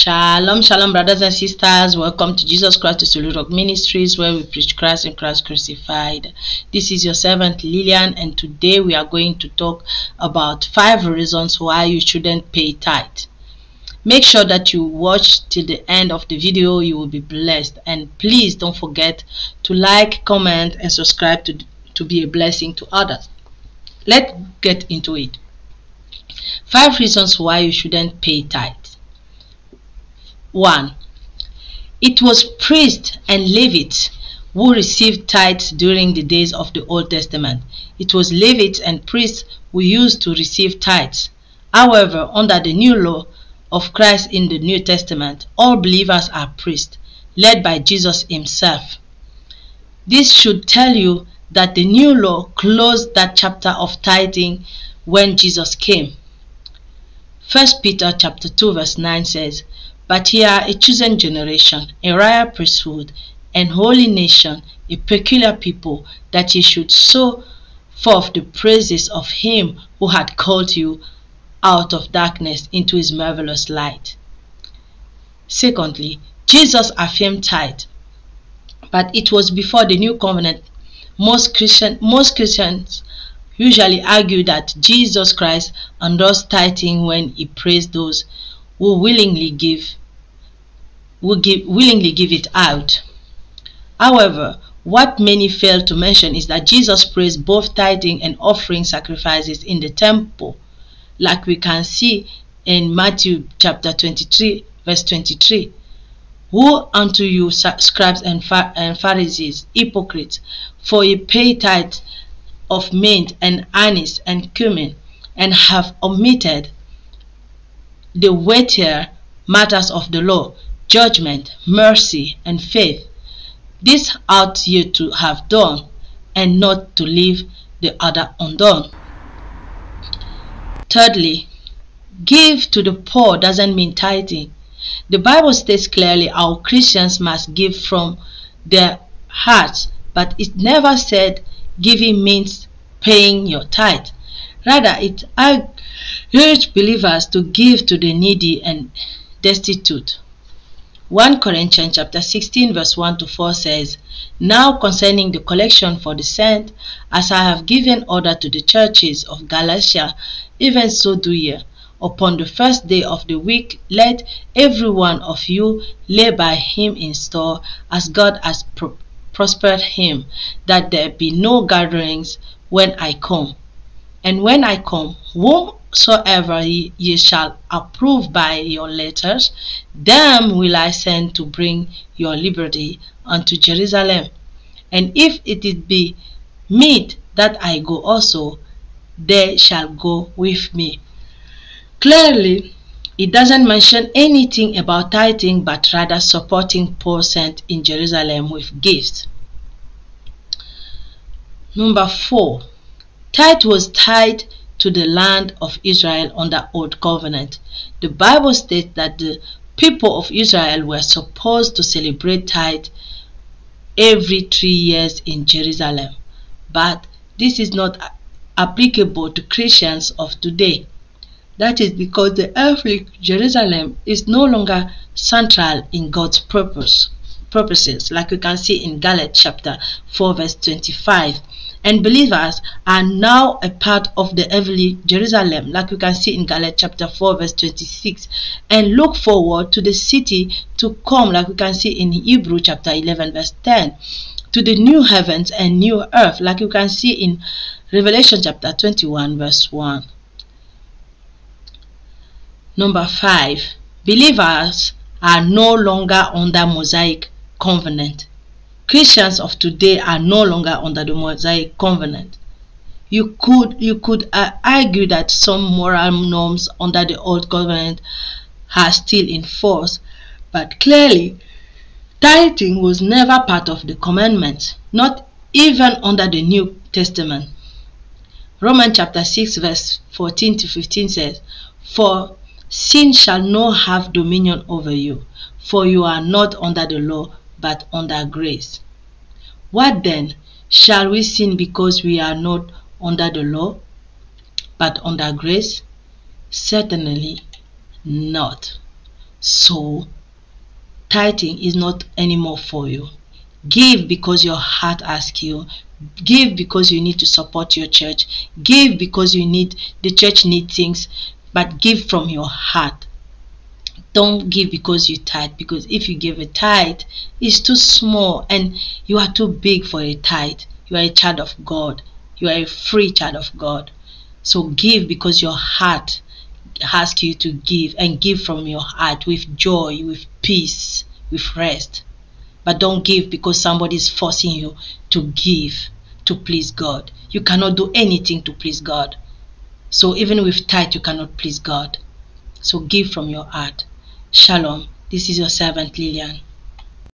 Shalom, shalom, brothers and sisters. Welcome to Jesus Christ to Solid Rock Ministries, where we preach Christ and Christ crucified. This is your servant Lillian, and today we are going to talk about 5 reasons why you shouldn't pay tithe. Make sure that you watch till the end of the video. You will be blessed, and please don't forget to like, comment, and subscribe to be a blessing to others. Let's get into it. 5 reasons why you shouldn't pay tithe. 1. It was priests and Levites who received tithes during the days of the Old Testament. It was Levites and priests who used to receive tithes. However, under the new law of Christ in the New Testament, all believers are priests, led by Jesus himself. This should tell you that the new law closed that chapter of tithing when Jesus came. 1 Peter chapter 2 verse 9 says, "But ye are a chosen generation, a royal priesthood, and holy nation, a peculiar people, that ye should show forth the praises of him who had called you out of darkness into his marvelous light." Secondly, Jesus affirmed tithe, but it was before the new covenant. Most Christians usually argue that Jesus Christ endorsed tithing when he praised those who willingly give it out. However, what many fail to mention is that Jesus praised both tithing and offering sacrifices in the temple, like we can see in Matthew chapter 23 verse 23. "Woe unto you, scribes and Pharisees, hypocrites, for ye pay tithe of mint and anise and cumin, and have omitted the weightier matters of the law, judgment, mercy, and faith. This ought ye to have done, and not to leave the other undone." Thirdly, give to the poor doesn't mean tithing. The Bible states clearly how Christians must give from their hearts, but it never said giving means paying your tithe. Rather, it urged believers to give to the needy and destitute. 1 Corinthians chapter 16 verse 1 to 4 says, "Now concerning the collection for the saints, as I have given order to the churches of Galatia, even so do ye. Upon the first day of the week, let every one of you lay by him in store, as God has prospered him, that there be no gatherings when I come. And when I come, whomsoever ye shall approve by your letters, them will I send to bring your liberty unto Jerusalem. And if it be meet that I go also, they shall go with me." Clearly, it doesn't mention anything about tithing, but rather supporting poor saints in Jerusalem with gifts. Number 4. Tithe was tied to the land of Israel under Old Covenant. The Bible states that the people of Israel were supposed to celebrate tithe every 3 years in Jerusalem, but this is not applicable to Christians of today. That is because the earthly Jerusalem is no longer central in God's purposes, like we can see in Galatians chapter 4 verse 25. And believers are now a part of the heavenly Jerusalem, like we can see in Galatians chapter 4 verse 26, and look forward to the city to come, like we can see in Hebrews chapter 11 verse 10, to the new heavens and new earth, like you can see in Revelation chapter 21 verse 1. Number 5. Believers are no longer under mosaic covenant. Christians of today are no longer under the mosaic covenant. You could argue that some moral norms under the old covenant are still in force, but clearly tithing was never part of the commandments, not even under the New Testament. Romans chapter 6 verse 14 to 15 says, "For sin shall not have dominion over you, for you are not under the law, but under grace." What then? Shall we sin because we are not under the law, but under grace? Certainly not. So tithing is not anymore for you. Give because your heart asks you. Give because you need to support your church. Give because the church needs things, but give from your heart. Don't give because you tithe, because if you give a tithe, it's too small and you are too big for a tithe. You are a child of God. You are a free child of God. So give because your heart asks you to give, and give from your heart with joy, with peace, with rest. But don't give because somebody is forcing you to give to please God. You cannot do anything to please God. So even with tithe, you cannot please God. So give from your heart. Shalom. This is your servant Lillian.